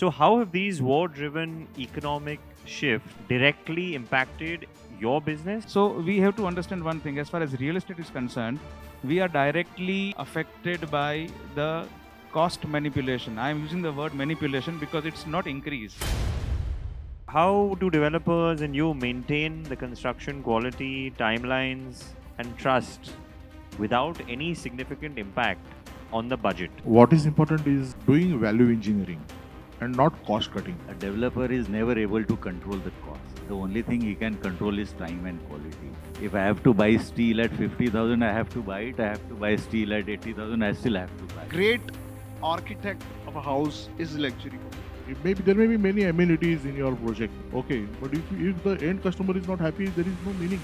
So how have these war-driven economic shifts directly impacted your business? So we have to understand one thing, as far as real estate is concerned, we are directly affected by the cost manipulation. I am using the word manipulation because it's not increase. How do developers and you maintain the construction quality, timelines and trust without any significant impact on the budget? What is important is doing value engineering and not cost cutting. A developer is never able to control the cost. The only thing he can control is time and quality. If I have to buy steel at 50,000, I have to buy it. I have to buy steel at 80,000, I still have to buy it. Great architect of a house is luxury. There may be many amenities in your project, okay, but if the end customer is not happy, there is no meaning.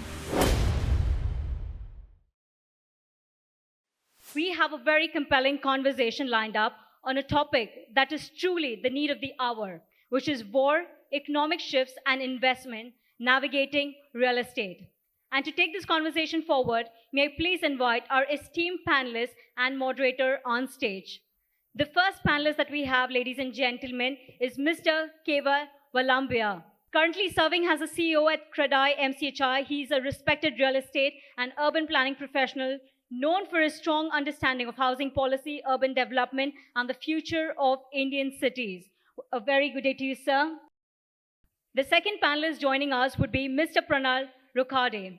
We have a very compelling conversation lined up on a topic that is truly the need of the hour, which is war, economic shifts, and investment navigating real estate. And to take this conversation forward, may I please invite our esteemed panelists and moderator on stage. The first panelist that we have, ladies and gentlemen, is Mr. Keval Valambhia. Currently serving as a CEO at CREDI MCHI, he is a respected real estate and urban planning professional known for his strong understanding of housing policy, urban development, and the future of Indian cities. A very good day to you, sir. The second panelist joining us would be Mr. Pranal, Rokade.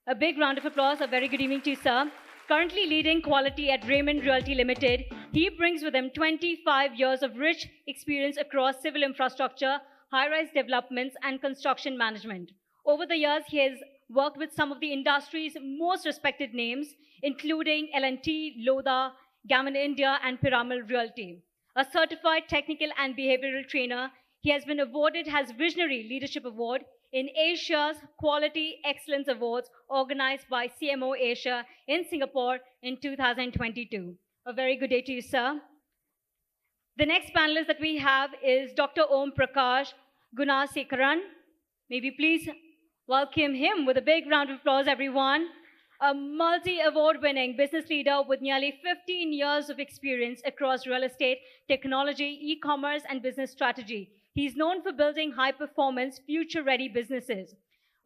A big round of applause. A very good evening to you, sir. Currently leading quality at Raymond Realty Limited, he brings with him 25 years of rich experience across civil infrastructure, high-rise developments, and construction management. Over the years, he has worked with some of the industry's most respected names, including L&T, Lodha, Gammon India, and Pranal Realty. A certified technical and behavioral trainer, he has been awarded as Visionary Leadership Award in Asia's Quality Excellence Awards organized by CMO Asia in Singapore in 2022. A very good day to you, sir. The next panelist that we have is Dr. Om Prakash Gunasekaran. Maybe please welcome him with a big round of applause, everyone. A multi-award winning business leader with nearly 15 years of experience across real estate, technology, e-commerce, and business strategy. He's known for building high-performance, future-ready businesses.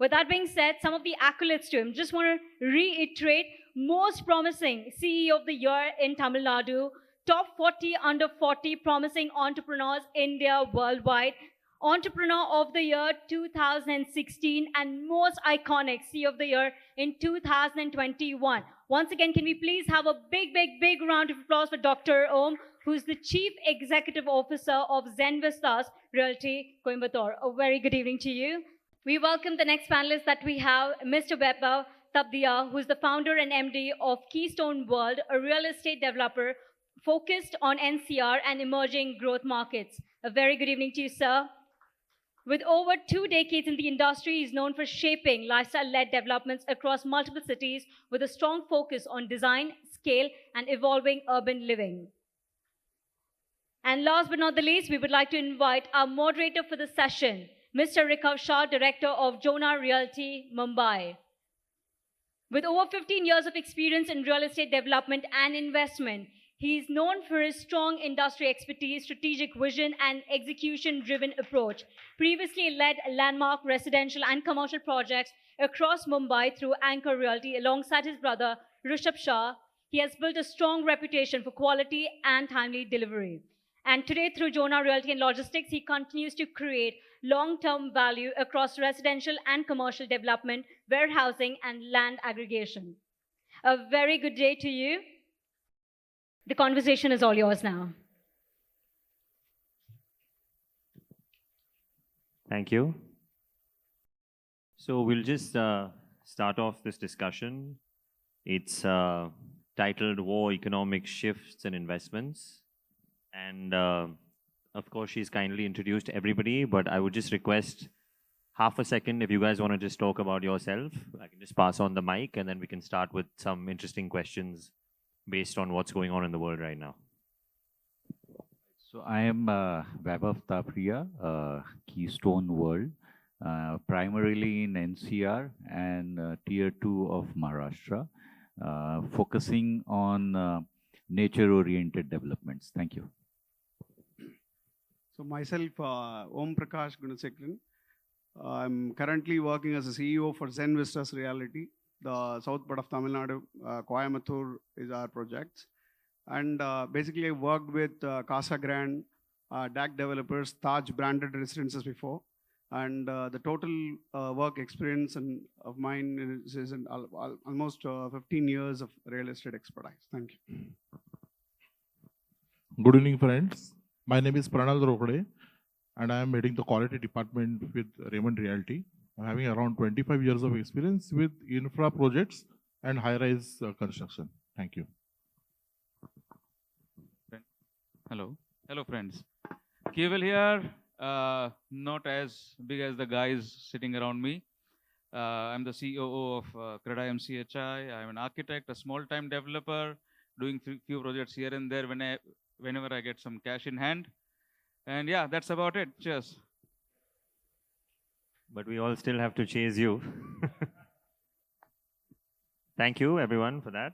With that being said, some of the accolades to him, just want to reiterate, most promising CEO of the year in Tamil Nadu, top 40 under 40 promising entrepreneurs India worldwide, Entrepreneur of the Year 2016, and most iconic CEO of the Year in 2021. Once again, can we please have a big round of applause for Dr. Om, who's the Chief Executive Officer of Zenvistas Realty, Coimbatore. A very good evening to you. We welcome the next panelist that we have, Mr. Vaibhav Tapdiya, who's the founder and MD of Keystone World, a real estate developer focused on NCR and emerging growth markets. A very good evening to you, sir. With over 2 decades in the industry, he's known for shaping lifestyle-led developments across multiple cities with a strong focus on design, scale, and evolving urban living. And last but not the least, we would like to invite our moderator for the session, Mr. Rikhav, Shah, Director of JONA Realty, Mumbai. With over 15 years of experience in real estate development and investment, he is known for his strong industry expertise, strategic vision, and execution-driven approach. Previously led landmark residential and commercial projects across Mumbai through Anchor Realty alongside his brother, Rikhav Shah. He has built a strong reputation for quality and timely delivery. And today, through JONA Realty and Logistics, he continues to create long-term value across residential and commercial development, warehousing, and land aggregation. A very good day to you. The conversation is all yours now. Thank you. So we'll just start off this discussion. It's titled War, Economic Shifts and Investments. And of course, she's kindly introduced everybody, but I would just request half a second if you guys want to just talk about yourself. I can just pass on the mic and then we can start with some interesting questions based on what's going on in the world right now. So I am Vaibhav Tapdiya, Keystone World, primarily in NCR and Tier 2 of Maharashtra, focusing on nature-oriented developments. Thank you. So myself, Om Prakash Gunasekaran. I'm currently working as a CEO for Zenvistas Realty. The south part of Tamil Nadu, Coimbatore is our project. And basically I worked with Casa Grande, DAC developers, Taj branded residences before. And the total work experience of mine is almost 15 years of real estate expertise. Thank you. Good evening, friends. My name is Pranal Rokade, and I am heading the quality department with Raymond Realty. I'm having around 25 years of experience with infra projects and high-rise construction. Thank you. Hello. Hello, friends. Keval here, not as big as the guys sitting around me. I'm the COO of CREDI MCHI. I'm an architect, a small-time developer, doing few projects here and there whenever I get some cash in hand. And yeah, that's about it. Cheers. But we all still have to chase you. Thank you, everyone, for that.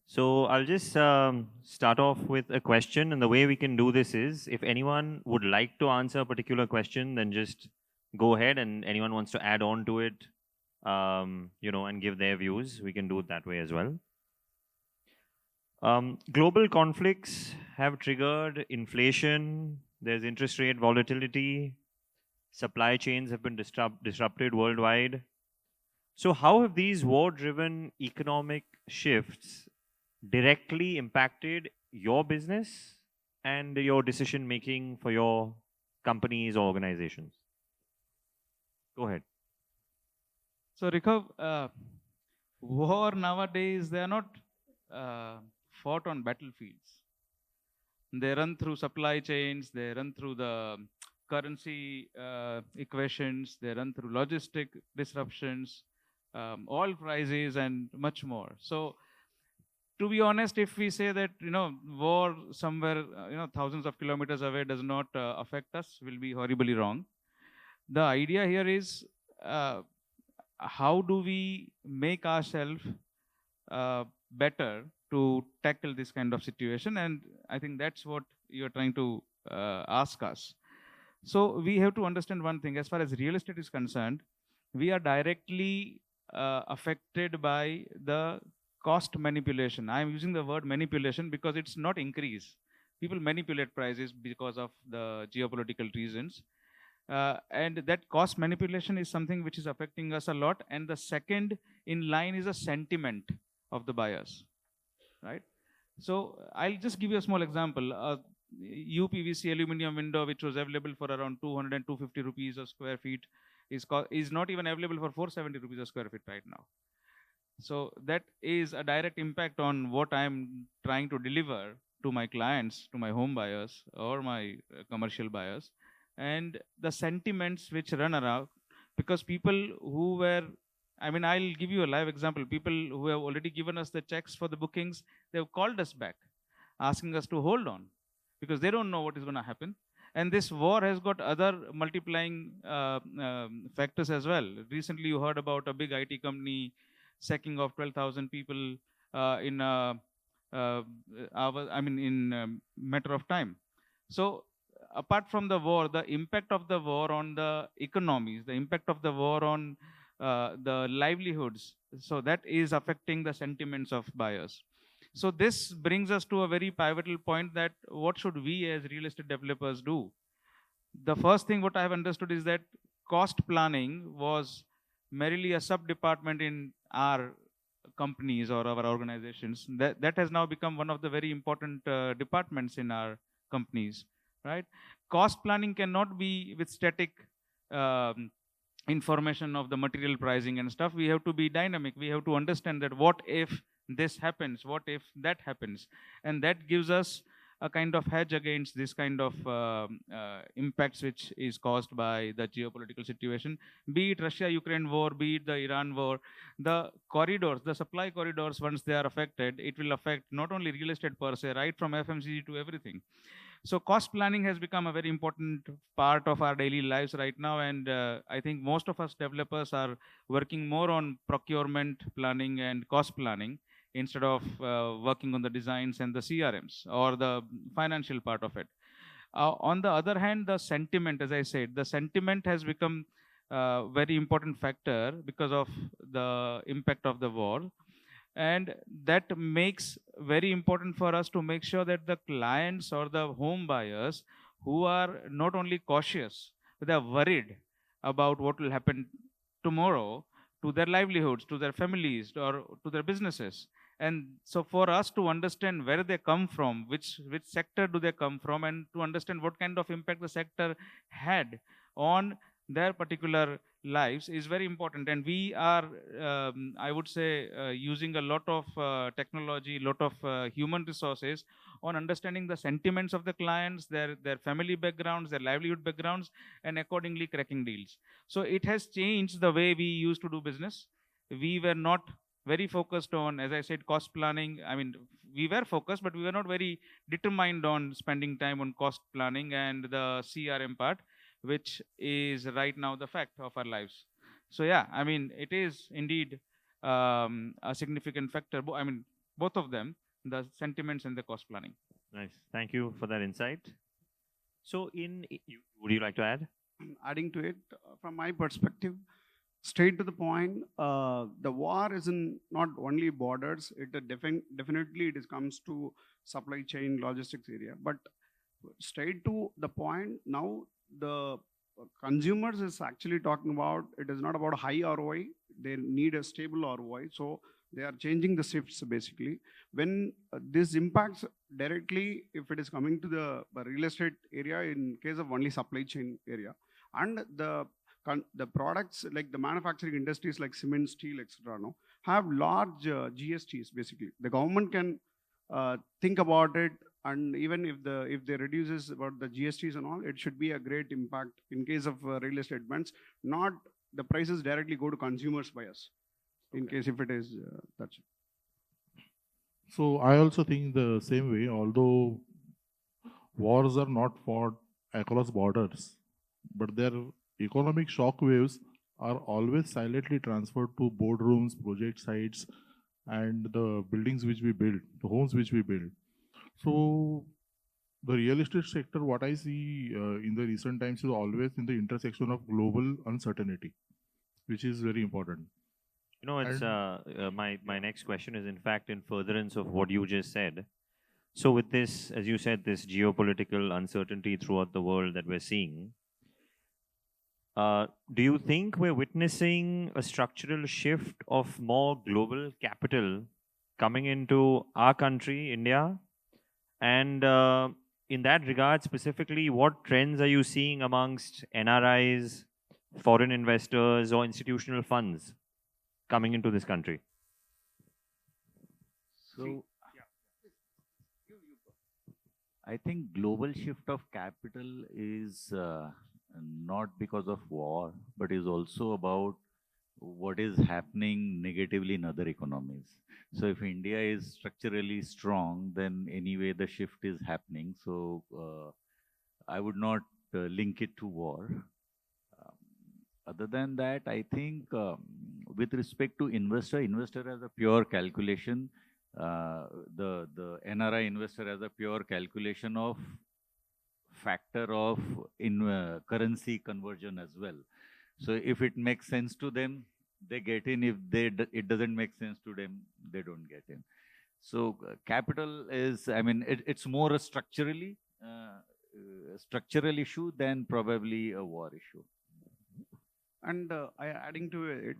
So I'll just start off with a question. And the way we can do this is, if anyone would like to answer a particular question, then just go ahead. And anyone wants to add on to it, and give their views, we can do it that way as well. Global conflicts have triggered inflation. There's interest rate volatility. Supply chains have been disrupted worldwide. So how have these war-driven economic shifts directly impacted your business and your decision-making for your companies or organizations? Go ahead. So Rikhav, war nowadays, they are not fought on battlefields. They run through supply chains, they run through the currency equations, they run through logistic disruptions, oil prices, and much more. So, to be honest, if we say that war somewhere thousands of kilometers away does not affect us, will be horribly wrong. The idea here is how do we make ourselves better to tackle this kind of situation, and I think that's what you're trying to ask us. So we have to understand one thing. As far as real estate is concerned, we are directly affected by the cost manipulation. I'm using the word manipulation because it's not increase. People manipulate prices because of the geopolitical reasons. And that cost manipulation is something which is affecting us a lot. And the second in line is a sentiment of the buyers, right? So I'll just give you a small example. UPVC aluminum window, which was available for around 200 and 250 rupees a square feet, is not even available for 470 rupees a square feet right now. So that is a direct impact on what I'm trying to deliver to my clients, to my home buyers or my commercial buyers, and the sentiments which run around, because people who were, I'll give you a live example. People who have already given us the checks for the bookings, they've called us back, asking us to hold on, because they don't know what is going to happen. And this war has got other multiplying factors as well. Recently, you heard about a big IT company sacking of 12,000 people in a matter of time. So apart from the war, the impact of the war on the economies, the impact of the war on the livelihoods, so that is affecting the sentiments of buyers. So this brings us to a very pivotal point, that what should we as real estate developers do? The first thing what I have understood is that cost planning was merely a sub-department in our companies or our organizations. That has now become one of the very important departments in our companies, right? Cost planning cannot be with static information of the material pricing and stuff. We have to be dynamic. We have to understand that what if this happens, what if that happens, and that gives us a kind of hedge against this kind of impacts which is caused by the geopolitical situation, be it Russia-Ukraine war, be it the Iran war. The corridors, the supply corridors, once they are affected, it will affect not only real estate per se, right from FMCG to everything. So cost planning has become a very important part of our daily lives right now, and I think most of us developers are working more on procurement planning and cost planning instead of working on the designs and the CRMs or the financial part of it. On the other hand, the sentiment, as I said, the sentiment has become a very important factor because of the impact of the war. And that makes very important for us to make sure that the clients or the home buyers who are not only cautious, but they are worried about what will happen tomorrow to their livelihoods, to their families, or to their businesses. And so for us to understand where they come from, which sector do they come from, and to understand what kind of impact the sector had on their particular lives is very important. And we are, I would say, using a lot of technology, lot of human resources on understanding the sentiments of the clients, their family backgrounds, their livelihood backgrounds, and accordingly cracking deals. So it has changed the way we used to do business. We were not very focused on, as I said, cost planning. I mean, we were focused, but we were not very determined on spending time on cost planning and the CRM part, which is right now the fact of our lives. So yeah, I mean, it is indeed a significant factor. I mean, both of them, the sentiments and the cost planning. Nice. Thank you for that insight. So, would you like to add? Adding to it, from my perspective, straight to the point, the war is in not only borders, it definitely it comes to supply chain logistics area. But straight to the point, now the consumers is actually talking about, it is not about high ROI, they need a stable ROI. So they are changing the shifts basically. When this impacts directly, if it is coming to the real estate area in case of only supply chain area, and the products like the manufacturing industries like cement, steel, etc., no, have large GSTs basically. The government can think about it, and even if they reduces about the GSTs and all, it should be a great impact in case of real estate bonds. Not the prices directly go to consumers by us. In case if it is that's it. So I also think the same way, although wars are not fought across borders, but their economic shock waves are always silently transferred to boardrooms, project sites, and the buildings which we build, the homes which we build. So the real estate sector, what I see in the recent times is always in the intersection of global uncertainty, which is very important. You know, it's my next question is in fact in furtherance of what you just said. So with this, as you said, this geopolitical uncertainty throughout the world that we're seeing, do you think we're witnessing a structural shift of more global capital coming into our country, India? And in that regard, specifically, what trends are you seeing amongst NRIs, foreign investors, or institutional funds coming into this country? So, I think global shift of capital is not because of war, but is also about what is happening negatively in other economies. So if India is structurally strong, then anyway the shift is happening. So I would not link it to war. Other than that, I think with respect to investor has a pure calculation. The NRI investor has a pure calculation of factor of currency conversion as well. So if it makes sense to them, they get in. If it doesn't make sense to them, they don't get in. So capital is, I mean, it's more a structural issue than probably a war issue. And adding to it,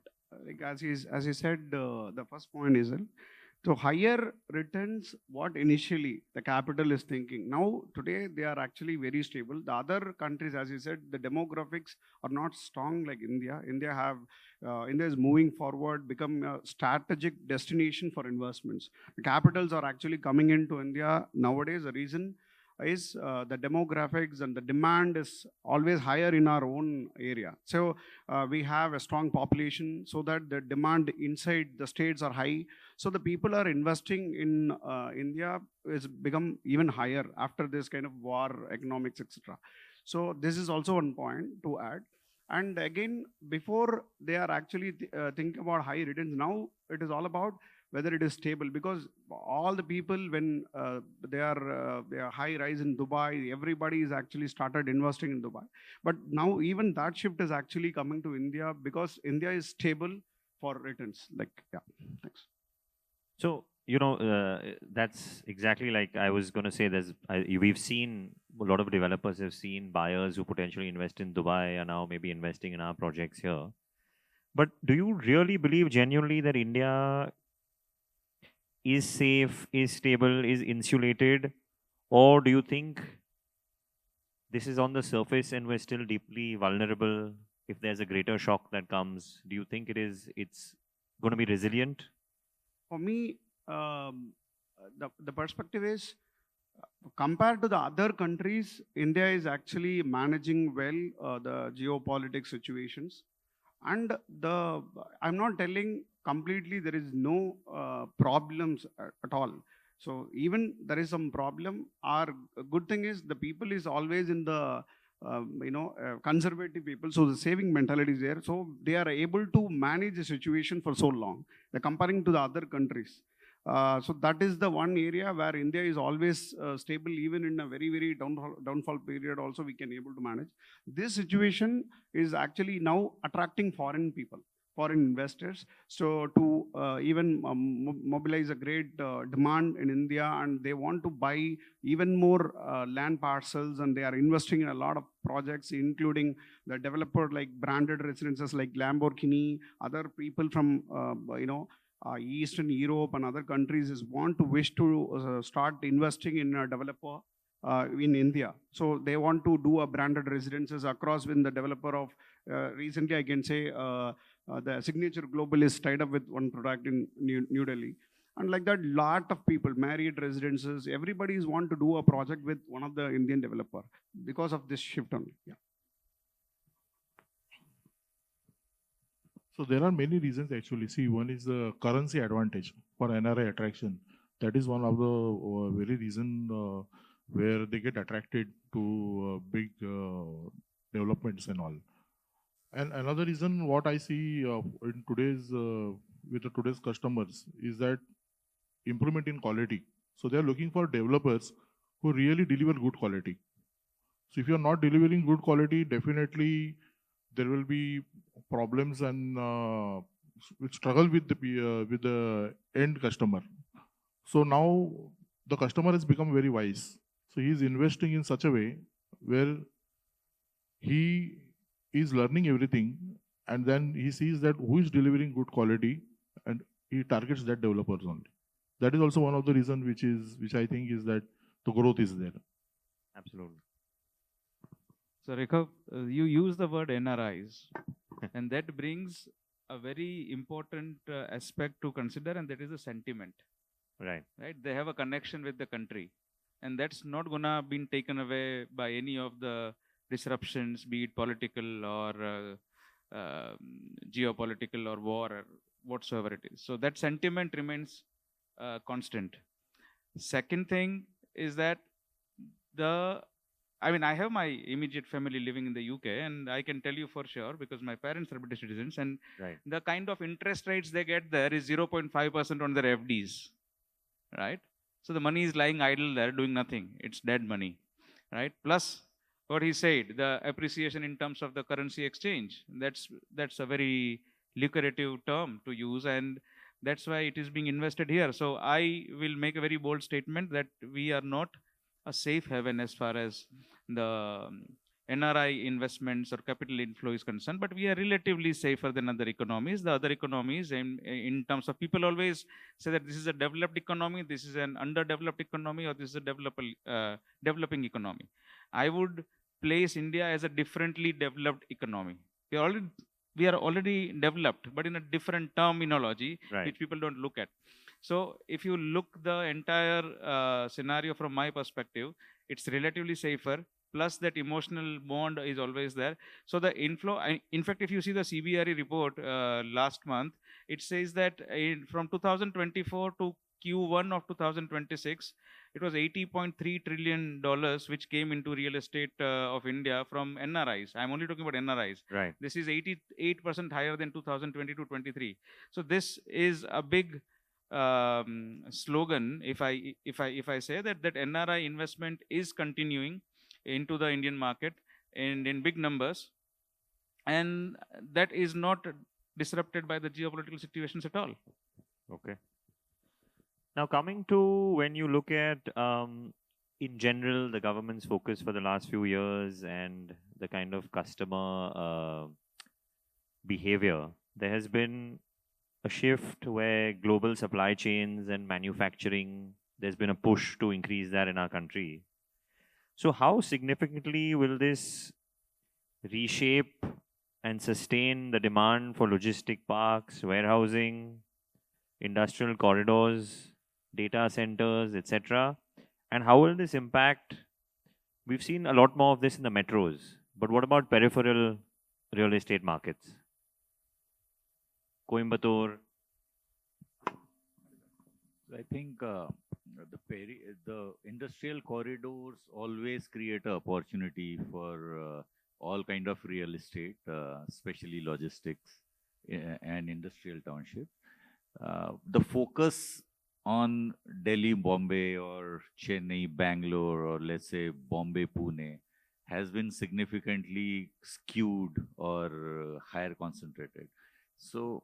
like as he said, the first point is so higher returns, what initially the capital is thinking. Now, today, they are actually very stable. The other countries, as you said, the demographics are not strong like India. India is moving forward, become a strategic destination for investments. The capitals are actually coming into India nowadays. The reason is the demographics and the demand is always higher in our own area. So we have a strong population so that the demand inside the states are high. So the people are investing in India is become even higher after this kind of war, economics, etc. So this is also one point to add. And again, before they are actually thinking about high returns, now it is all about whether it is stable, because all the people, when they are high rise in Dubai, everybody is actually started investing in Dubai. But now even that shift is actually coming to India because India is stable for returns. Like, yeah, thanks. So, that's exactly like I was going to say. We've seen a lot of developers have seen buyers who potentially invest in Dubai are now maybe investing in our projects here. But do you really believe genuinely that India is safe, is stable, is insulated? Or do you think this is on the surface and we're still deeply vulnerable? If there's a greater shock that comes, do you think it's going to be resilient? For me, the perspective is, compared to the other countries, India is actually managing well the geopolitics situations. And I'm not telling completely there is no problems at all. So even there is some problem, our good thing is the people is always in the conservative people. So the saving mentality is there. So they are able to manage the situation for so long. They're comparing to the other countries. So that is the one area where India is always stable, even in a very, very downfall period also we can able to manage. This situation is actually now attracting foreign people, foreign investors. So to even mobilize a great demand in India, and they want to buy even more land parcels, and they are investing in a lot of projects, including the developer like branded residences like Lamborghini, other people from Eastern Europe and other countries wish to start investing in a developer in India. So they want to do a branded residences across with the developer of recently I can say the Signature Global is tied up with one product in New Delhi. And like that, lot of people, Marriott Residences, everybody is want to do a project with one of the Indian developer because of this shift only. Yeah. So there are many reasons actually. See, one is the currency advantage for NRI attraction. That is one of the very reason where they get attracted to big developments and all. And another reason what I see in today's with today's customers is that improvement in quality. So they are looking for developers who really deliver good quality. So if you are not delivering good quality, definitely there will be problems and will struggle with the end customer. So now the customer has become very wise. So he is investing in such a way where he is learning everything, and then he sees that who is delivering good quality, and he targets that developers only. That is also one of the reasons which I think is that the growth is there. Absolutely. So Rikhav, you use the word NRIs, and that brings a very important aspect to consider, and that is the sentiment. Right. Right? They have a connection with the country, and that's not gonna be taken away by any of the disruptions, be it political or geopolitical or war or whatsoever it is. So that sentiment remains constant. Second thing is that I have my immediate family living in the UK, and I can tell you for sure because my parents are British citizens, and Right. the kind of interest rates they get there is 0.5% on their FDs, right? So the money is lying idle there doing nothing. It's dead money, right? Plus what he said, the appreciation in terms of the currency exchange, that's a very lucrative term to use, and that's why it is being invested here. So I will make a very bold statement that we are not a safe haven as far as the NRI investments or capital inflow is concerned, but we are relatively safer than other economies. The other economies, in terms of people always say that this is a developed economy, this is an underdeveloped economy, or this is a developing economy. I would place India as a differently developed economy. We are already developed, but in a different terminology, Right. which people don't look at. So if you look the entire scenario from my perspective, it's relatively safer. Plus that emotional bond is always there. So the inflow, in fact, if you see the CBRE report last month, it says that from 2024 to Q1 of 2026, it was $80.3 trillion which came into real estate of India from NRIs. I'm only talking about NRIs. Right. This is 88% higher than 2022-23. So this is a big slogan if I say that NRI investment is continuing into the Indian market and in big numbers, and that is not disrupted by the geopolitical situations at all. Okay. Now, coming to when you look at, in general, the government's focus for the last few years and the kind of customer behavior, there has been a shift where global supply chains and manufacturing, there's been a push to increase that in our country. So, how significantly will this reshape and sustain the demand for logistic parks, warehousing, industrial corridors, data centers, etc.? And how will this impact? We've seen a lot more of this in the metros, but what about peripheral real estate markets? Coimbatore. I think the industrial corridors always create an opportunity for all kind of real estate, especially logistics and industrial township. The focus on Delhi, Bombay, or Chennai, Bangalore, or let's say Bombay, Pune, has been significantly skewed or higher concentrated. So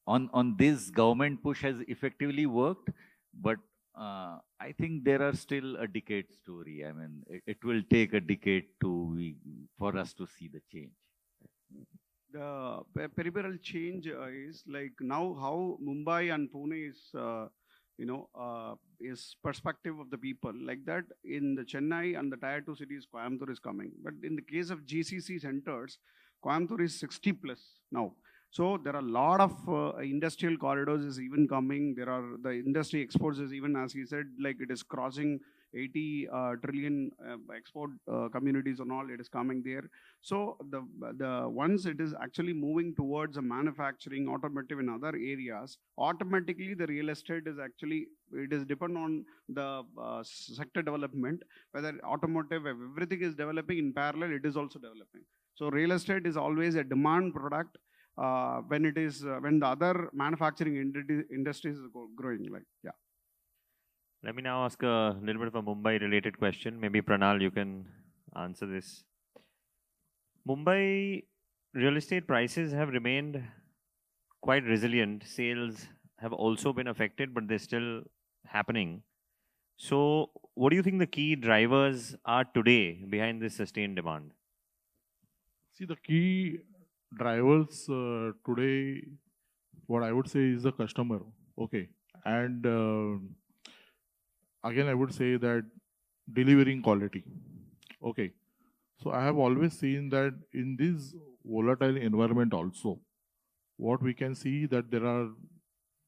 on this, government push has effectively worked, but I think there are still a decade story. I mean, it will take a decade for us to see the change. The peripheral change is like now how Mumbai and Pune is, is perspective of the people. Like that in the Chennai and the Tier 2 cities, Coimbatore is coming. But in the case of GCC centers, Coimbatore is 60 plus now. So there are a lot of industrial corridors is even coming. There are the industry exports is even, as he said, like it is crossing 80 trillion export communities and all, it is coming there. So the once it is actually moving towards a manufacturing, automotive and other areas, automatically the real estate is actually, it is depend on the sector development, whether automotive, if everything is developing in parallel, it is also developing. So real estate is always a demand product when it is, when the other manufacturing industries is growing, like, yeah. Let me now ask a little bit of a Mumbai related question. Maybe Pranal, you can answer this. Mumbai real estate prices have remained quite resilient. Sales have also been affected, but they're still happening. So, what do you think the key drivers are today behind this sustained demand? See, the key drivers today, what I would say is the customer. Okay. And again, I would say that delivering quality. Okay. So I have always seen that in this volatile environment also, what we can see that there are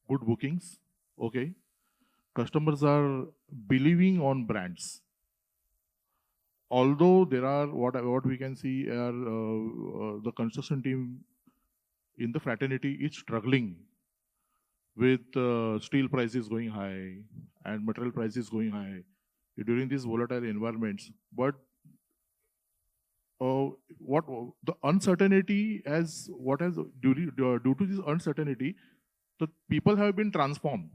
good bookings. Okay. Customers are believing on brands. Although there are what we can see are the construction team in the fraternity is struggling with steel prices going high and material prices going high during these volatile environments. But what the uncertainty has, what has due to this uncertainty, the people have been transformed.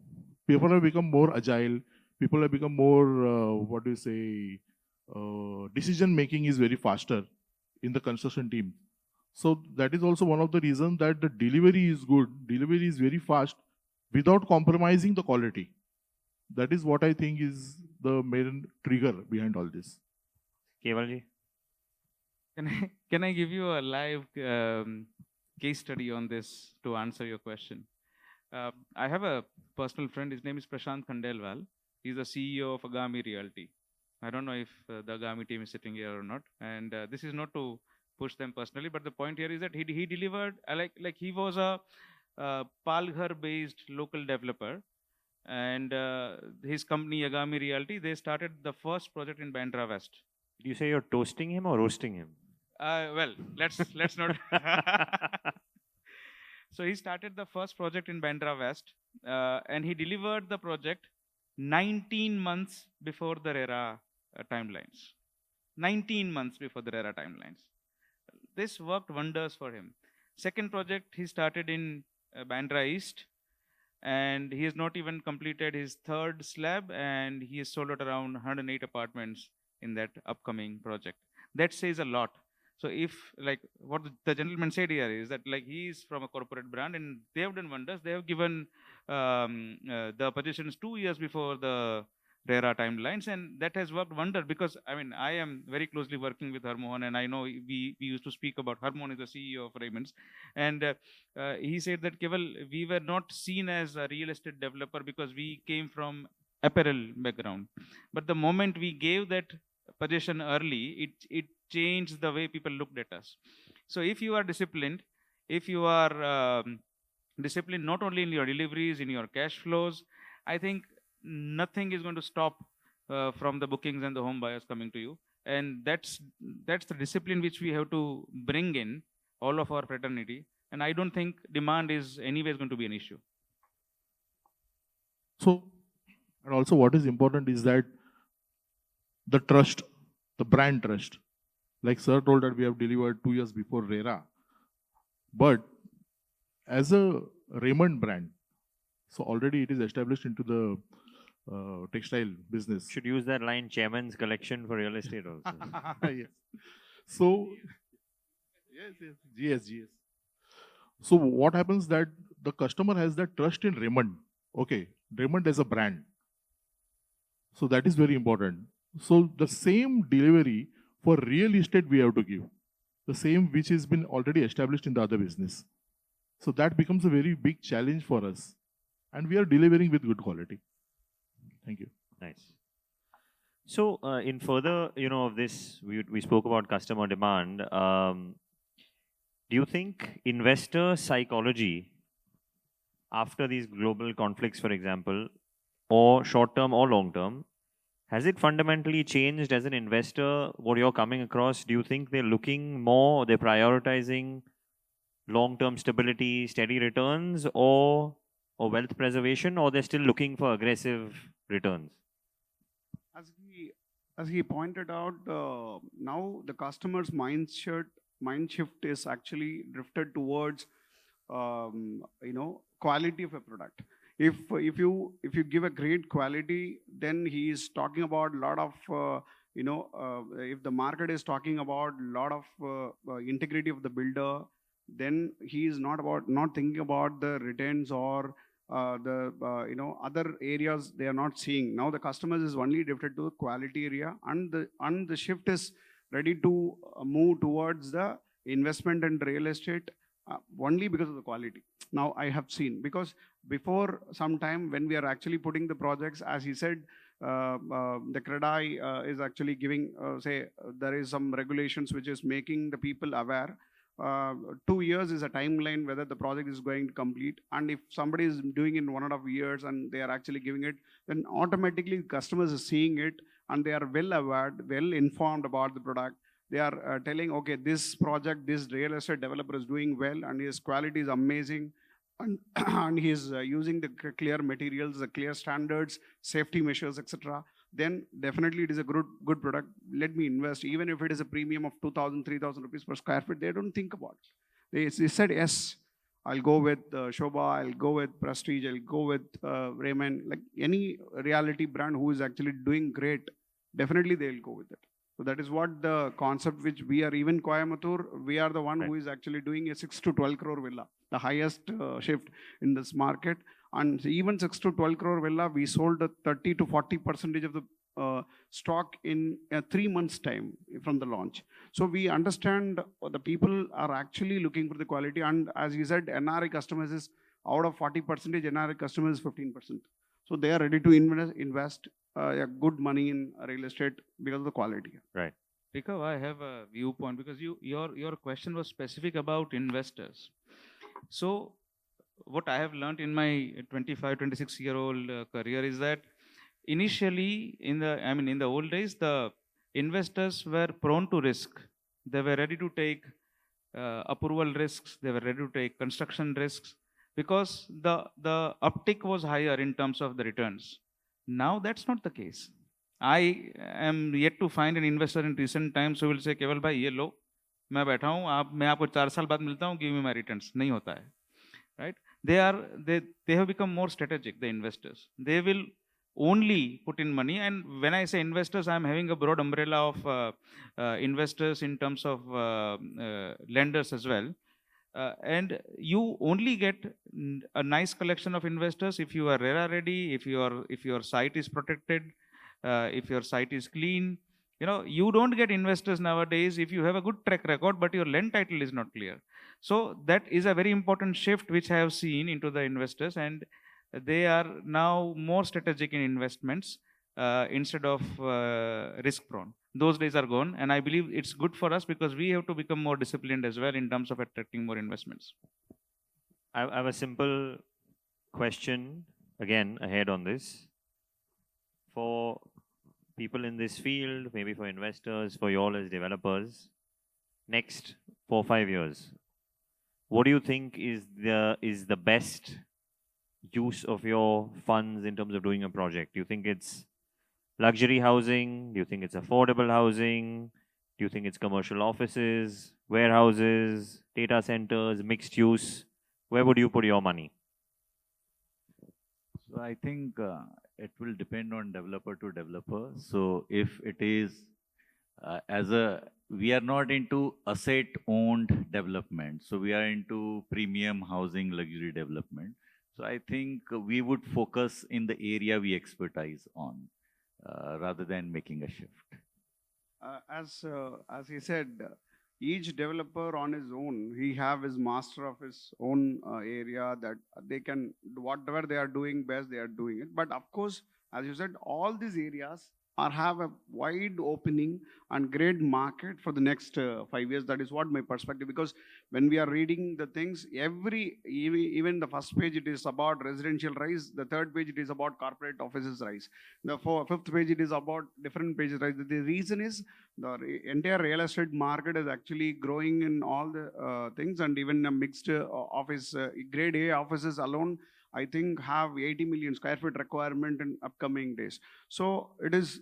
People have become more agile. People have become more decision making is very faster in the construction team. So that is also one of the reasons that the delivery is good. Delivery is very fast without compromising the quality. That is what I think is the main trigger behind all this. Keval ji? Can I give you a live case study on this to answer your question? I have a personal friend. His name is Prashant Khandelwal. He's the CEO of Agami Realty. I don't know if the Agami team is sitting here or not. And this is not to push them personally, but the point here is that he delivered, like he was a Palghar-based local developer. And his company, Agami Realty, they started the first project in Bandra West. Did you say you're toasting him or roasting him? Well, let's not. So he started the first project in Bandra West, and he delivered the project 19 months before the RERA timelines. 19 months before the RERA timelines. This worked wonders for him. Second project he started in Bandra East. and he has not even completed his third slab, and he has sold out around 108 apartments in that upcoming project. That says a lot. So if, like what the gentleman said here is that, like, he is from a corporate brand and they have done wonders. They have given the positions 2 years before the RERA timelines, and that has worked wonder, because I mean, I am very closely working with Harmohan, and I know we used to speak about Harmohan is the CEO of Raymond's, and he said that Keval, we were not seen as a real estate developer because we came from apparel background, but the moment we gave that position early, it changed the way people looked at us. So if you are disciplined, if you are disciplined not only in your deliveries, in your cash flows, I think nothing is going to stop from the bookings and the home buyers coming to you. And that's the discipline which we have to bring in all of our fraternity. And I don't think demand is anyways going to be an issue. So, and also what is important is that the trust, the brand trust. Like sir told that we have delivered 2 years before RERA. But as a Raymond brand, so already it is established into the textile business. Should use that line, chairman's collection for real estate also. Yes. So, yes, GS. So what happens that the customer has that trust in Raymond. Okay, Raymond as a brand. So that is very important. So the same delivery for real estate we have to give. The same which has been already established in the other business. So that becomes a very big challenge for us. And we are delivering with good quality. Thank you. Nice. So in further, of this, we spoke about customer demand. Do you think investor psychology after these global conflicts, for example, or short-term or long-term, has it fundamentally changed as an investor? What you're coming across, do you think they're looking more, they're prioritizing long-term stability, steady returns, or wealth preservation, or they're still looking for aggressive returns? As he pointed out, now the customer's mind shift is actually drifted towards quality of a product. If you give a great quality, then he is talking about a lot of if the market is talking about a lot of integrity of the builder, then he is not thinking about the returns or other areas they are not seeing. Now the customers is only drifted to the quality area, and the shift is ready to move towards the investment and real estate only because of the quality. Now I have seen, because before some time when we are actually putting the projects, as he said, the CREDI is actually giving, there is some regulations which is making the people aware. 2 years is a timeline whether the project is going to complete, and if somebody is doing in 1.5 years and they are actually giving it, then automatically customers are seeing it and they are well aware, well informed about the product. They are telling, okay, this project, this real estate developer is doing well and his quality is amazing, and he is using the clear materials, the clear standards, safety measures, etc. Then definitely it is a good product. Let me invest, even if it is a premium of 2,000, 3,000 rupees per square feet. They don't think about it. They said, yes, I'll go with Shobha, I'll go with Prestige, I'll go with Raymond. Like any reality brand who is actually doing great, definitely they'll go with it. So that is what the concept which we are, even Coimbatore, we are the one who is actually doing a 6 to 12 crore villa, the highest shift in this market. And even 6 to 12 crore villa, we sold 30 to 40% of the stock in 3 months' time from the launch. So we understand the people are actually looking for the quality. And as you said, NRI customers is out of 40%, NRI customers is 15%. So they are ready to invest good money in real estate because of the quality. Right. Rikhav, I have a viewpoint, because your question was specific about investors. So what I have learned in my 25, 26-year-old career is that initially in the old days, the investors were prone to risk. They were ready to take approval risks. They were ready to take construction risks, because the uptick was higher in terms of the returns. Now that's not the case. I am yet to find an investor in recent times who will say, Keval bhai, ye lo, मैं बैठा हूँ, मैं आपको 4 साल बाद मिलता हूँ, give me my returns. नहीं होता है, right? they have become more strategic, the investors. They will only put in money. And when I say investors, I'm having a broad umbrella of investors in terms of lenders as well. And you only get a nice collection of investors if you are RERA ready, if your site is protected, if your site is clean. You don't get investors nowadays if you have a good track record, but your land title is not clear. So that is a very important shift which I have seen into the investors, and they are now more strategic in investments instead of risk prone. Those days are gone, and I believe it's good for us because we have to become more disciplined as well in terms of attracting more investments. I have a simple question again ahead on this. For people in this field, maybe for investors, for you all as developers, next 4 or 5 years, what do you think is the best use of your funds in terms of doing a project? Do you think it's luxury housing? Do you think it's affordable housing? Do you think it's commercial offices, warehouses, data centers, mixed use? Where would you put your money? So I think it will depend on developer to developer. So if it is we are not into asset owned development. So we are into premium housing luxury development. So I think we would focus in the area we expertise on rather than making a shift. As he said, each developer on his own, he have his master of his own area that they can, whatever they are doing best, they are doing it. But of course, as you said, all these areas have a wide opening and great market for the next 5 years. That is what my perspective, because when we are reading the things, even the first page, it is about residential rise. The third page, it is about corporate offices rise. The fifth page, it is about different pages rise. The reason is the entire real estate market is actually growing in all the things, and even a mixed office, grade A offices alone, I think have 80 million square feet requirement in upcoming days. So it is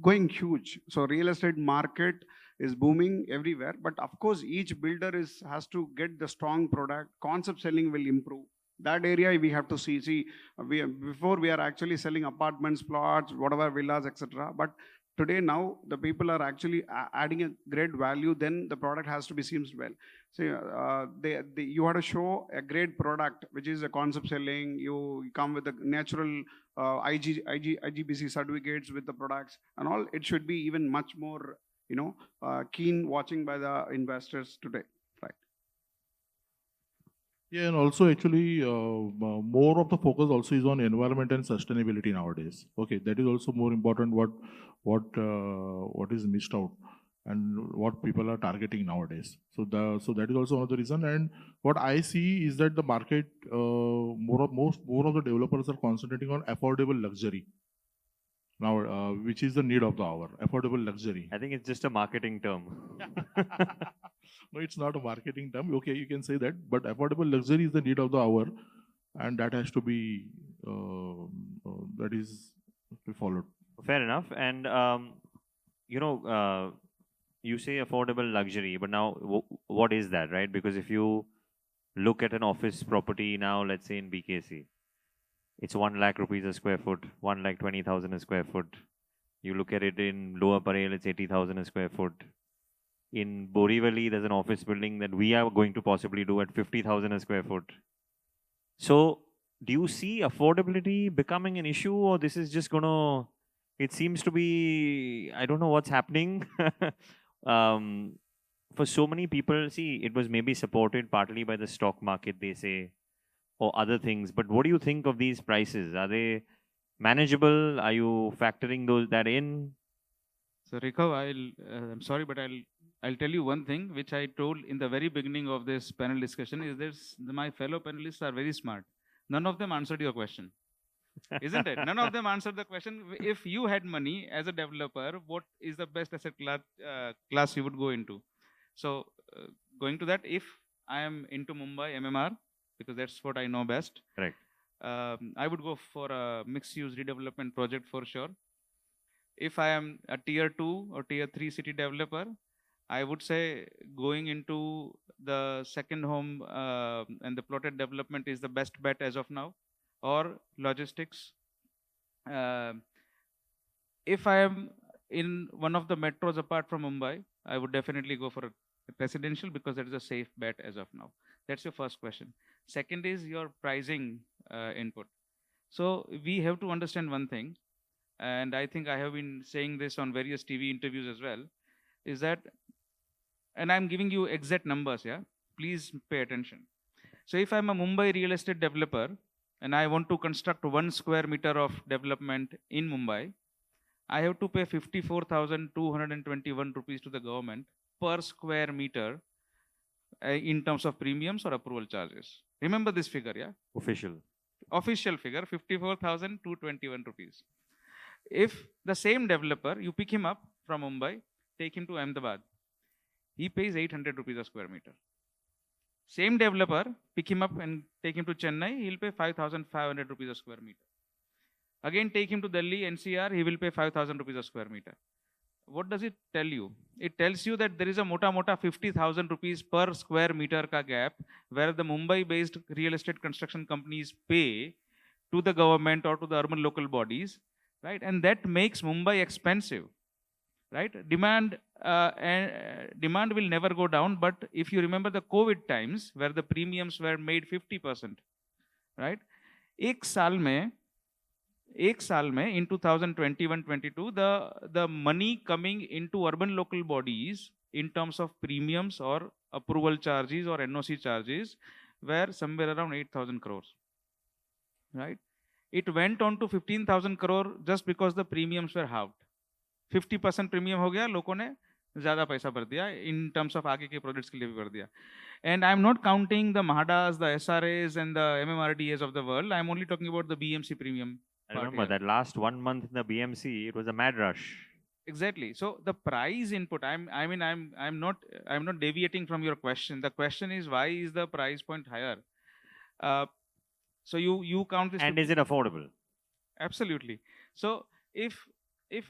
going huge. So real estate market is booming everywhere. But of course, each builder has to get the strong product. Concept selling will improve. That area we have to see. Before we are actually selling apartments, plots, whatever, villas, etc. But today now the people are actually adding a great value. Then the product has to be seems well. So you have to show a great product, which is a concept selling. You come with the natural IGBC certificates with the products and all. It should be even much more keen watching by the investors today. Yeah, and also actually more of the focus also is on environment and sustainability nowadays. Okay, that is also more important. What is missed out and what people are targeting nowadays. So that is also another reason. And what I see is that the market more of the developers are concentrating on affordable luxury now, which is the need of the hour. Affordable luxury. I think it's just a marketing term. No, it's not a marketing term. Okay, you can say that, but affordable luxury is the need of the hour, and that has to be that is followed. Fair enough. And you say affordable luxury, but now what is that, right? Because if you look at an office property now, let's say in BKC, it's 1 lakh rupees a square foot, 1,20,000 a square foot. You look at it in Lower Parel, it's 80,000 a square foot. In Borivali, there's an office building that we are going to possibly do at 50,000 a square foot. So do you see affordability becoming an issue, or this is just going to, it seems to be, I don't know what's happening. For so many people, see, it was maybe supported partly by the stock market, they say, or other things. But what do you think of these prices? Are they manageable? Are you factoring that in? So Rikhav, I'm sorry, but I'll tell you one thing which I told in the very beginning of this panel discussion is this: my fellow panelists are very smart. None of them answered your question. Isn't it? None of them answered the question. If you had money as a developer, what is the best asset class you would go into? So going to that, if I am into Mumbai MMR, because that's what I know best. Correct. I would go for a mixed-use redevelopment project for sure. If I am a tier 2 or tier 3 city developer, I would say going into the second home and the plotted development is the best bet as of now, or logistics. Uh, if I am in one of the metros apart from Mumbai, I would definitely go for a residential because that is a safe bet as of now. That's your first question. Second is your pricing input. So we have to understand one thing, and I think I have been saying this on various TV interviews as well, is that, and I'm giving you exact numbers, yeah? Please pay attention. So if I'm a Mumbai real estate developer and I want to construct 1 square meter of development in Mumbai, I have to pay 54,221 rupees to the government per square meter in terms of premiums or approval charges. Remember this figure, yeah? Official. Official figure, 54,221 rupees. If the same developer, you pick him up from Mumbai, take him to Ahmedabad, he pays 800 rupees a square meter. Same developer, pick him up and take him to Chennai, he'll pay 5,500 rupees a square meter. Again, take him to Delhi, NCR, he will pay 5,000 rupees a square meter. What does it tell you? It tells you that there is a mota 50,000 rupees per square meter ka gap where the Mumbai-based real estate construction companies pay to the government or to the urban local bodies, right? And that makes Mumbai expensive, right? Demand will never go down, but if you remember the COVID times where the premiums were made 50%, right? एक साल में in 2021-22 the money coming into urban local bodies in terms of premiums or approval charges or NOC charges were somewhere around 8,000 crores, right? It went on to 15,000 crore just because the premiums were halved. 50% premium हो गया, लोगों ने ज़्यादा पैसा भर दिया in terms of आगे के projects के लिए भी भर दिया. And I'm not counting the MHADAs, the SRAs and the MMRDAs of the world. I'm only talking about the BMC premium. I remember that last 1 month in the BMC, it was a mad rush. Exactly. So the price input, I'm not deviating from your question. The question is, why is the price point higher? So you count this. And is it affordable? Absolutely. So if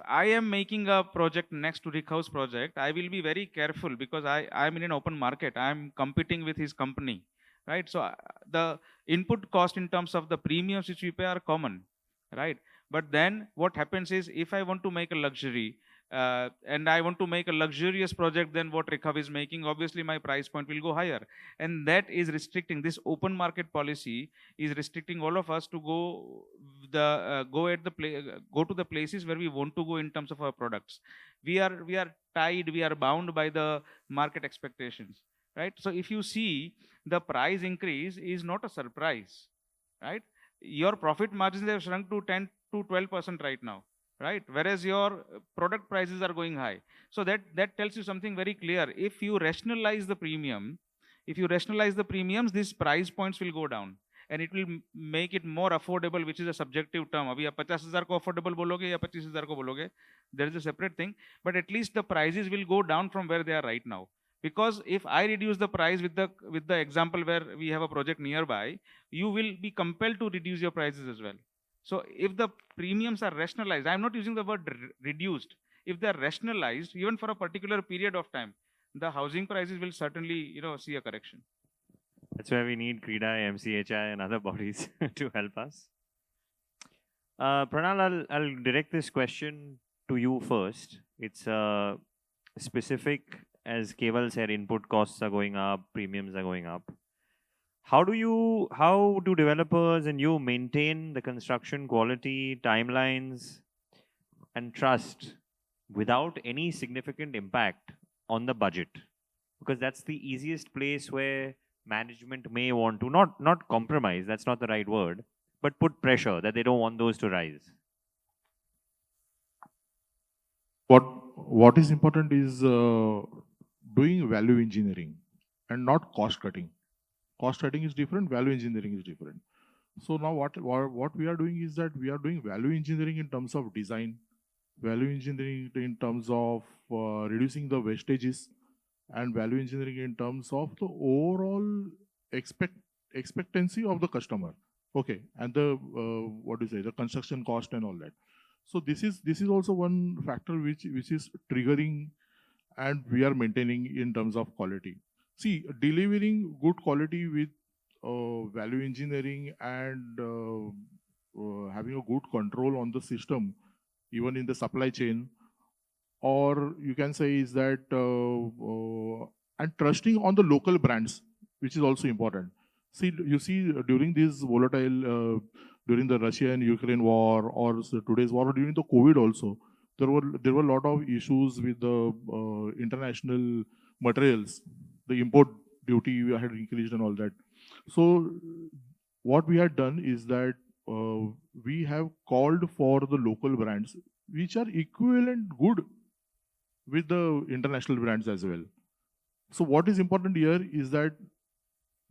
I am making a project next to Rikhav's project, I will be very careful because I'm in an open market. I'm competing with his company, right? So the input cost in terms of the premiums which we pay are common, right? But then what happens is, if I want to make a luxury and I want to make a luxurious project than what Rikhav is making, obviously my price point will go higher. And that is restricting, this open market policy is restricting all of us to go to the places where we want to go in terms of our products. We are tied, we are bound by the market expectations, right? So if you see, the price increase is not a surprise, right? Your profit margins have shrunk to 10 to 12% right now, right? Whereas your product prices are going high. So that tells you something very clear. If you rationalize the premiums, these price points will go down and it will make it more affordable, which is a subjective term. Abhi aap 50,000 ko affordable bologe ya 25,000 ko bologe, there is a separate thing, but at least the prices will go down from where they are right now. Because if I reduce the price with the example where we have a project nearby, you will be compelled to reduce your prices as well. So if the premiums are rationalized, I'm not using the word reduced. If they're rationalized, even for a particular period of time, the housing prices will certainly, see a correction. That's why we need CREDI, MCHI and other bodies to help us. Pranal, I'll direct this question to you first. It's specific, as Keval said, input costs are going up, premiums are going up. How do developers and you maintain the construction quality, timelines, and trust without any significant impact on the budget? Because that's the easiest place where management may want to not compromise, that's not the right word, but put pressure that they don't want those to rise. What is important is doing value engineering and not cost cutting. Cost cutting is different, value engineering is different. So now what we are doing is that we are doing value engineering in terms of design, value engineering in terms of reducing the wastages, and value engineering in terms of the overall expectancy of the customer. Okay, and the the construction cost and all that. So this is also one factor which is triggering and we are maintaining in terms of quality. See, delivering good quality with value engineering and having a good control on the system, even in the supply chain, or you can say is that and trusting on the local brands, which is also important. See, you see during this volatile, during the Russia and Ukraine war, or today's war, or during the COVID also, there were a lot of issues with the international materials. The import duty had increased and all that. So what we had done is that we have called for the local brands, which are equivalent good with the international brands as well. So what is important here is that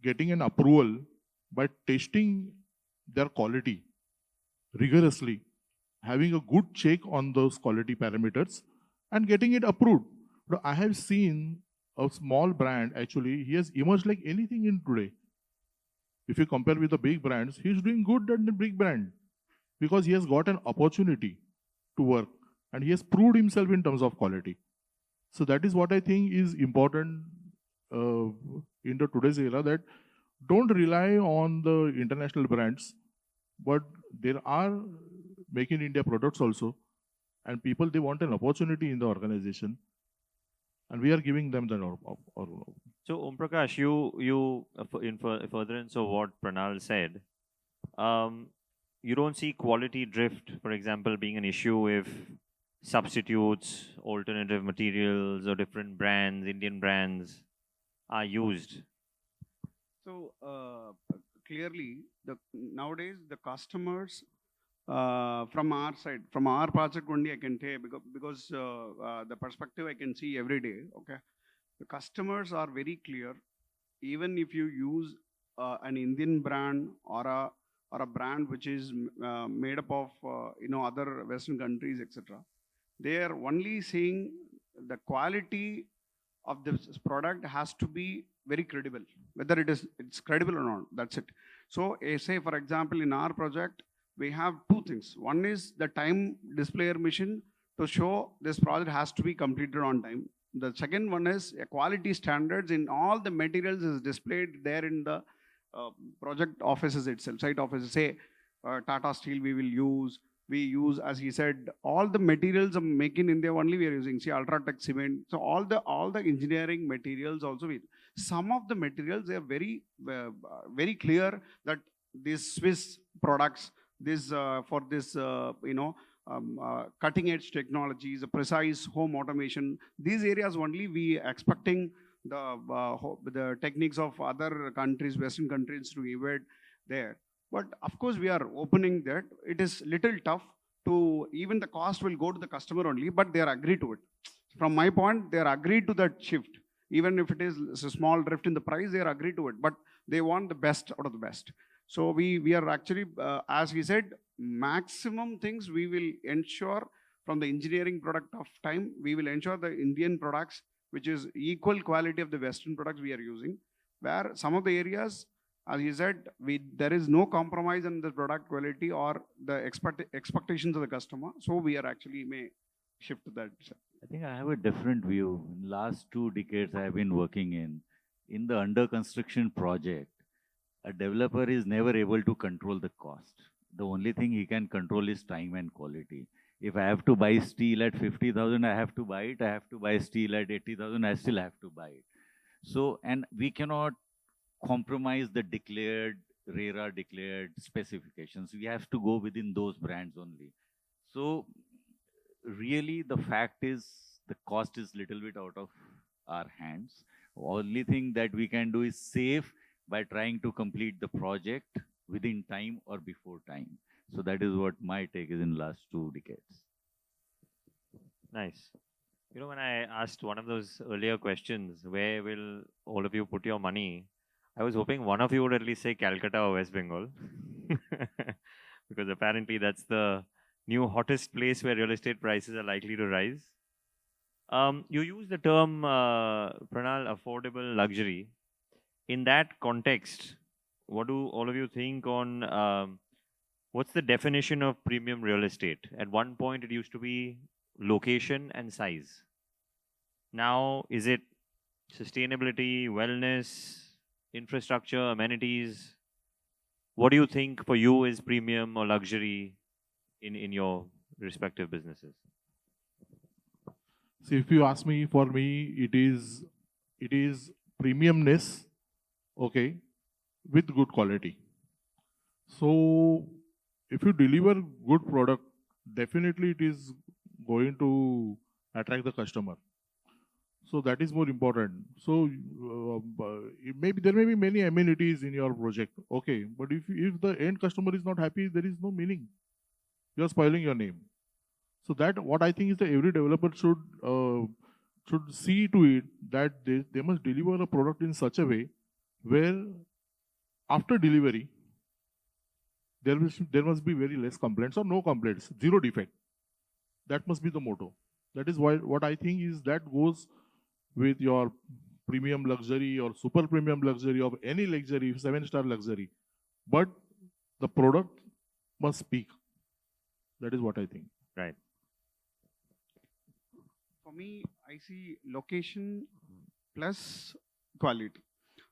getting an approval by testing their quality rigorously, having a good check on those quality parameters and getting it approved. But I have seen a small brand, actually, he has emerged like anything in today. If you compare with the big brands, he's doing good at the big brand because he has got an opportunity to work and he has proved himself in terms of quality. So that is what I think is important in the today's era, that don't rely on the international brands, but there are Make in India products also, and people, they want an opportunity in the organization, and we are giving them the So, Om Prakash, you in furtherance of what Pranal said, you don't see quality drift, for example, being an issue if substitutes, alternative materials, or different brands, Indian brands, are used. So clearly, nowadays the customers from our side, from our project only, I can tell because the perspective I can see every day. Okay, the customers are very clear. Even if you use an Indian brand or a brand which is made up of other Western countries, etc., they are only saying the quality of this product has to be very credible, whether it's credible or not. That's it. So say for example, in our project, we have two things. One is the time displayer machine to show this project has to be completed on time. The second one is quality standards in all the materials is displayed there in the project offices itself, site offices. Say Tata Steel we use, as he said, all the materials of Make in India only we are using. See, Ultratech cement. So all the engineering materials also. Some of the materials, they are very clear that these Swiss products, for this cutting edge technologies, precise home automation, these areas only we expecting the techniques of other countries, Western countries, to evade there. But of course we are opening that. It is little tough to, even the cost will go to the customer only, but they are agreed to it. From my point, they are agreed to that shift. Even if it is a small drift in the price, they are agreed to it, but they want the best out of the best. So we are actually, as he said, maximum things we will ensure from the engineering product of time. We will ensure the Indian products, which is equal quality of the Western products we are using. Where some of the areas, as he said, there is no compromise on the product quality or the expectations of the customer. So we are actually may shift to that. I think I have a different view. In last 2 decades I have been working in the under construction project. A developer is never able to control the cost. The only thing he can control is time and quality. If I have to buy steel at 50,000, I have to buy it. I have to buy steel at 80,000, I still have to buy it. So, and we cannot compromise the RERA declared specifications. We have to go within those brands only. So really the fact is the cost is little bit out of our hands. Only thing that we can do is save by trying to complete the project within time or before time. So that is what my take is in last 2 decades. Nice. You know, when I asked one of those earlier questions, where will all of you put your money? I was hoping one of you would at least say Calcutta or West Bengal. Because apparently that's the new hottest place where real estate prices are likely to rise. You use the term, Pranal, affordable luxury. In that context, what do all of you think on what's the definition of premium real estate? At one point, it used to be location and size. Now, is it sustainability, wellness, infrastructure, amenities? What do you think for you is premium or luxury in your respective businesses? So if you ask me, for me, it is premiumness, okay, with good quality. So if you deliver good product, definitely it is going to attract the customer. So that is more important. So there may be many amenities in your project, okay, but if the end customer is not happy, there is no meaning. You are spoiling your name. So that what I think is that every developer should see to it that they must deliver a product in such a way where after delivery there must be very less complaints or no complaints, zero defect. That must be the motto. That is why what I think is that goes with your premium luxury or super premium luxury of any luxury, 7-star luxury. But the product must speak. That is what I think. Right. For me, I see location plus quality.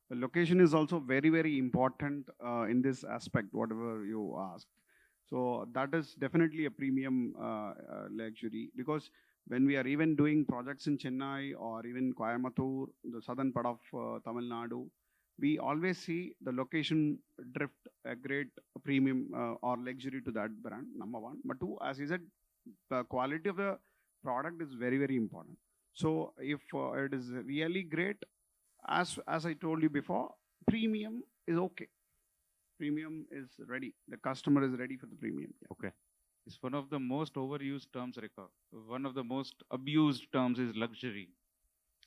The location is also very, very important in this aspect, whatever you asked. So that is definitely a premium luxury, because when we are even doing projects in Chennai or even Coimbatore, the southern part of Tamil Nadu, we always see the location drift a great premium or luxury to that brand, number one. But two, as you said, the quality of the product is very, very important. So if it is really great, as I told you before, premium is okay. Premium is ready. The customer is ready for the premium. Yeah. Okay. It's one of the most overused terms, Rikhav. One of the most abused terms is luxury,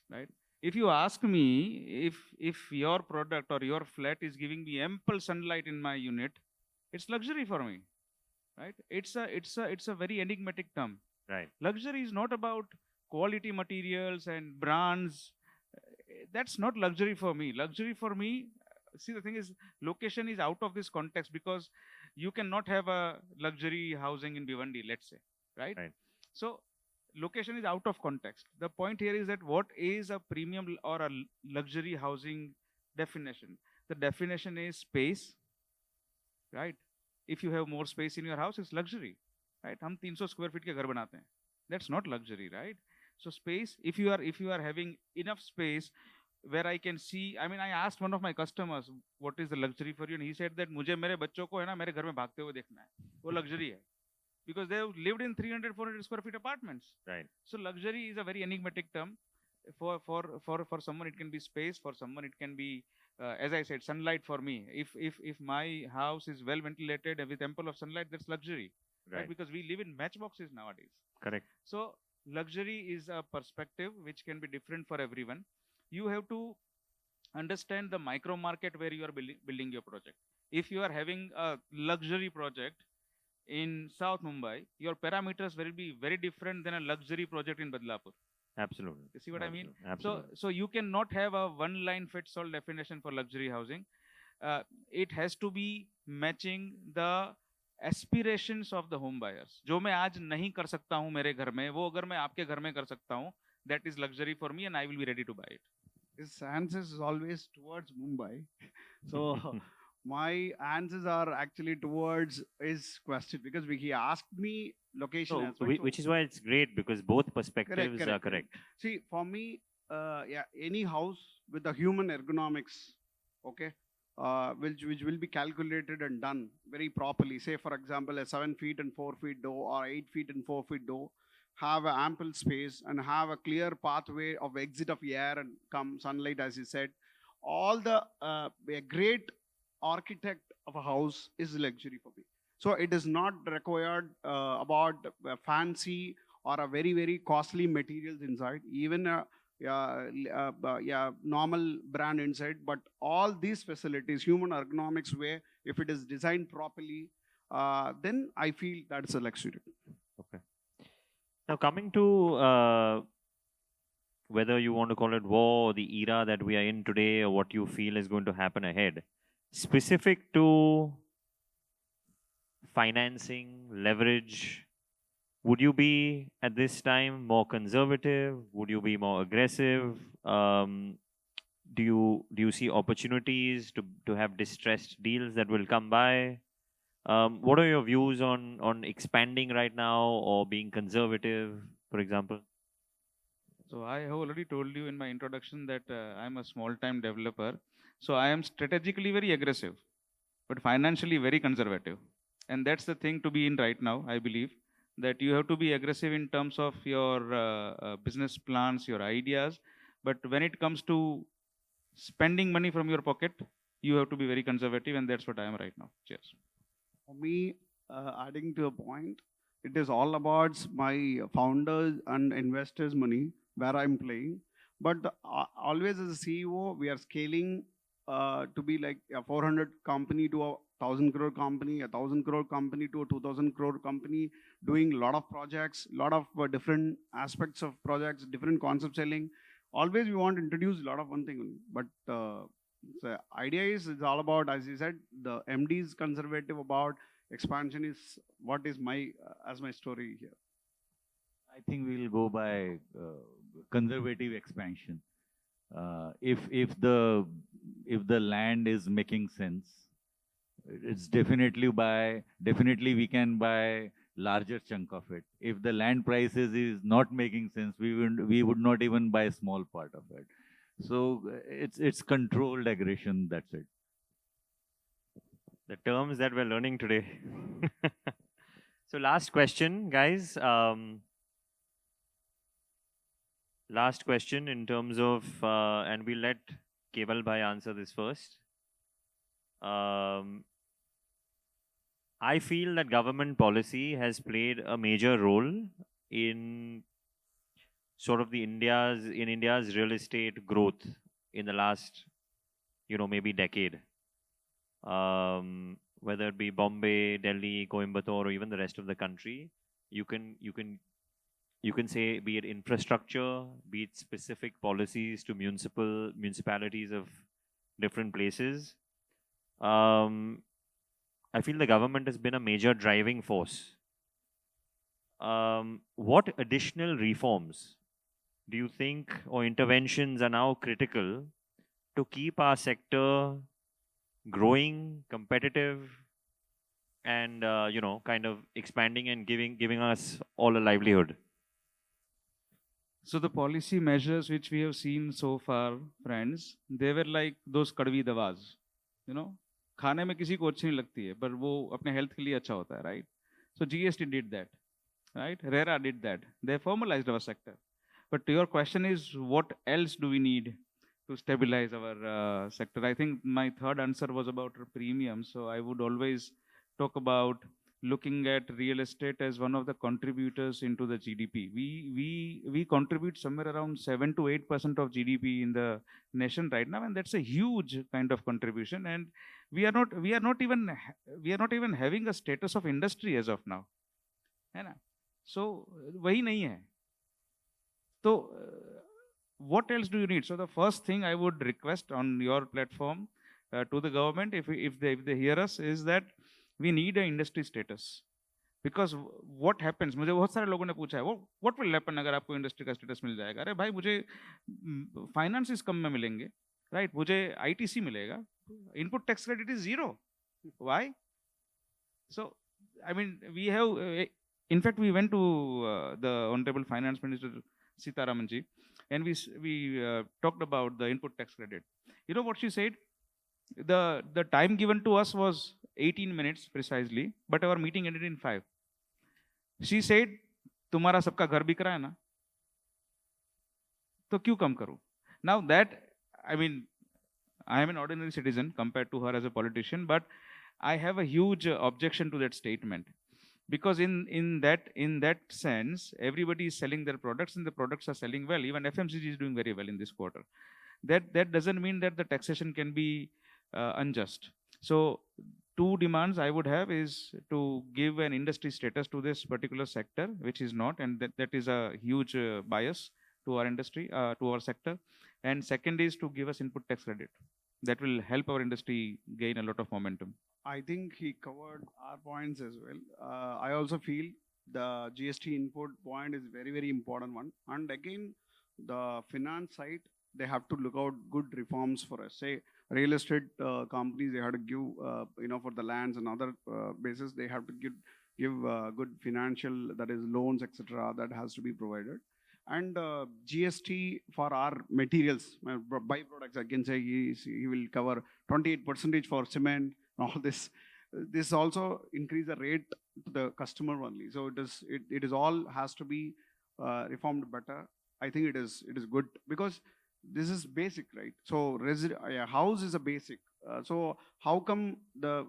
right? If you ask me if your product or your flat is giving me ample sunlight in my unit, it's luxury for me, right? It's a very enigmatic term. Right. Luxury is not about quality materials and brands. That's not luxury for me. Luxury for me, see, the thing is, location is out of this context, because you cannot have a luxury housing in Bhiwandi, let's say, right? Right. So location is out of context. The point here is that what is a premium or a luxury housing definition? The definition is space, right? If you have more space in your house, it's luxury, right? हम 300 square feet के घर बनाते हैं. That's not luxury, right? So space, if you are having enough space where I can see, I mean, I asked one of my customers, what is the luxury for you? And he said that मुझे मेरे बच्चों को है ना मेरे घर में भागते हुए देखना है. वो luxury है. Because they have lived in 300, 400 square feet apartments. Right. So luxury is a very enigmatic term. For someone it can be space, for someone it can be, as I said, sunlight for me. If my house is well ventilated with ample of sunlight, that's luxury. Right? Because we live in matchboxes nowadays. Correct. So luxury is a perspective which can be different for everyone. You have to understand the micro market where you are building your project. If you are having a luxury project in South Mumbai, your parameters will be very different than a luxury project in Badlapur. Absolutely. You see what I mean? Absolutely. So you cannot have a one-line-fits-all definition for luxury housing. It has to be matching the aspirations of the home buyers. जो मैं आज नहीं कर सकता हूँ मेरे घर में, वो अगर मैं आपके घर में कर सकता हूँ, that is luxury for me, and I will be ready to buy it. His answers is always towards Mumbai. So my answers are actually towards his question, because he asked me location So, as well. which is why it's great, because both perspectives are correct. correct. See, for me, any house with the human ergonomics, okay, which will be calculated and done very properly. Say, for example, a 7 feet and 4 feet door or 8 feet and 4 feet door, have an ample space and have a clear pathway of exit of air and come sunlight, as you said. All the a great architect of a house is luxury for me. So it is not required about fancy or a very, very costly materials inside, even normal brand inside, but all these facilities, human ergonomics way, if it is designed properly, then I feel that's a luxury. Okay. Now coming to whether you want to call it war or the era that we are in today, or what you feel is going to happen ahead, specific to financing, leverage, would you be at this time more conservative? Would you be more aggressive? Do you see opportunities to have distressed deals that will come by? What are your views on expanding right now or being conservative, for example? So I have already told you in my introduction that I'm a small-time developer. So I am strategically very aggressive, but financially very conservative. And that's the thing to be in right now, I believe, that you have to be aggressive in terms of your business plans, your ideas. But when it comes to spending money from your pocket, you have to be very conservative, and that's what I am right now. Cheers. For me, adding to a point, it is all about my founders and investors' money where I'm playing. But always as a CEO, we are scaling to be like a 400 company to a 1,000 crore company, a 1,000 crore company to a 2,000 crore company, doing a lot of projects, lot of different aspects of projects, different concept selling. Always we want to introduce a lot of one thing, only. But the idea is it's all about, as you said, the MD is conservative about expansion is what is my as my story here. I think we'll go by conservative expansion. If the land is making sense, it's definitely we can buy larger chunk of it. If the land prices is not making sense, we would not even buy a small part of it. So it's controlled aggression. That's it. The terms that we're learning today. So last question, guys. Last question in terms of, and we'll let Keval bhai answer this first. I feel that government policy has played a major role in sort of India's real estate growth in the last, maybe decade. Whether it be Bombay, Delhi, Coimbatore, or even the rest of the country, you can say, be it infrastructure, be it specific policies to municipalities of different places. I feel the government has been a major driving force. What additional reforms do you think or interventions are now critical to keep our sector growing, competitive, and kind of expanding and giving us all a livelihood? So the policy measures which we have seen so far, friends, they were like those kadvi dawaz, खाने में किसी को अच्छी नहीं लगती है, पर वो अपने हेल्थ के लिए अच्छा होता है, right? So GST did that, right? RERA did that. They formalized our sector. But your question is, what else do we need to stabilize our sector? I think my third answer was about premium. So I would always talk about looking at real estate as one of the contributors into the GDP. We contribute somewhere around 7 to 8% of GDP in the nation right now, and that's a huge kind of contribution. And we are not even having a status of industry as of now, है ना? So वही नहीं है. So what else do you need? So the first thing I would request on your platform to the government, if they hear us, is that we need an industry status. Because what happens, मुझे बहुत सारे लोगों ने पूछा है, what will happen अगर आपको industry का स्टेटस मिल जाएगा? अरे भाई, मुझे फाइनेंसेस कम में मिलेंगे, राइट? मुझे ITC मिलेगा, input tax credit is 0. Why? So I mean, we have in fact we went to the Honorable Finance Minister Sitaraman ji, and we talked about the input tax credit. You know what she said? The time given to us was 18 minutes precisely, but our meeting ended in 5. She said, तुम्हारा सबका घर बिक रहा है ना, तो क्यों कम करूं? Now that, I mean, I am an ordinary citizen compared to her as a politician, but I have a huge objection to that statement. Because in that sense, everybody is selling their products and the products are selling well. Even FMCG is doing very well in this quarter. That doesn't mean that the taxation can be unjust. So 2 demands I would have is to give an industry status to this particular sector, which is not, and that is a huge bias to our industry, to our sector. And second is to give us input tax credit. That will help our industry gain a lot of momentum. I think he covered our points as well. I also feel the GST input point is very, very important one. And again, the finance side, they have to look out good reforms for us. Say, real estate companies, they have to give, for the lands and other basis, they have to give good financial, that is loans, etc. That has to be provided. And GST for our materials, byproducts, I can say he will cover 28% for cement, all this. This also increase the rate to the customer only. So it is all has to be reformed better. I think it is good because this is basic, right? So a house is a basic. So how come the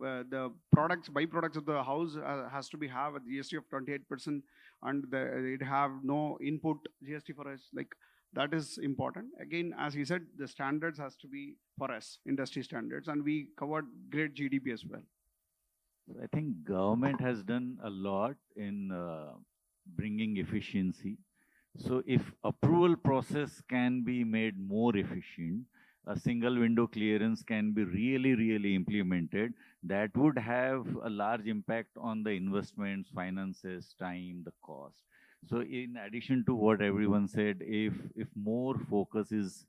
byproducts of the house has to be have a GST of 28% and it have no input GST for us? Like that is important. Again, as he said, the standards has to be for us, industry standards, and we covered great GDP as well. I think government has done a lot in bringing efficiency. So if approval process can be made more efficient, a single window clearance can be really implemented, that would have a large impact on the investments, finances, time, the cost. So in addition to what everyone said, if more focus is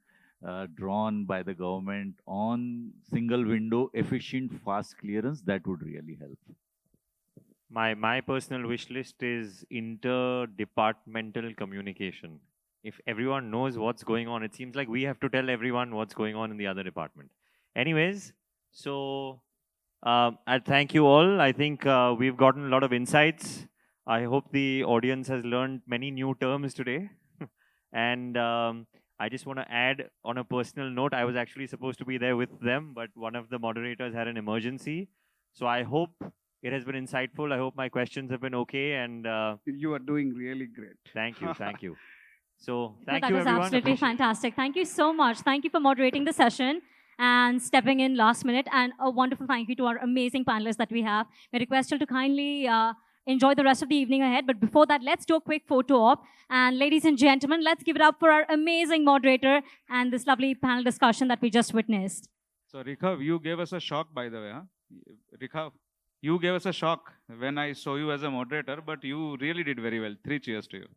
drawn by the government on single window, efficient, fast clearance, that would really help. My personal wish list is interdepartmental communication. If everyone knows what's going on, it seems like we have to tell everyone what's going on in the other department. Anyways, so I thank you all. I think we've gotten a lot of insights. I hope the audience has learned many new terms today. And I just want to add on a personal note, I was actually supposed to be there with them, but one of the moderators had an emergency. So I hope it has been insightful. I hope my questions have been okay. And you are doing really great. Thank you. Thank you. So thank that you, was everyone. absolutely fantastic. Thank you so much. Thank you for moderating the session and stepping in last minute. And a wonderful thank you to our amazing panelists that we have. We request you to kindly enjoy the rest of the evening ahead. But before that, let's do a quick photo op. And ladies and gentlemen, let's give it up for our amazing moderator and this lovely panel discussion that we just witnessed. So Rikhav, you gave us a shock, by the way. Huh? Rikhav, you gave us a shock when I saw you as a moderator, but you really did very well. 3 cheers to you.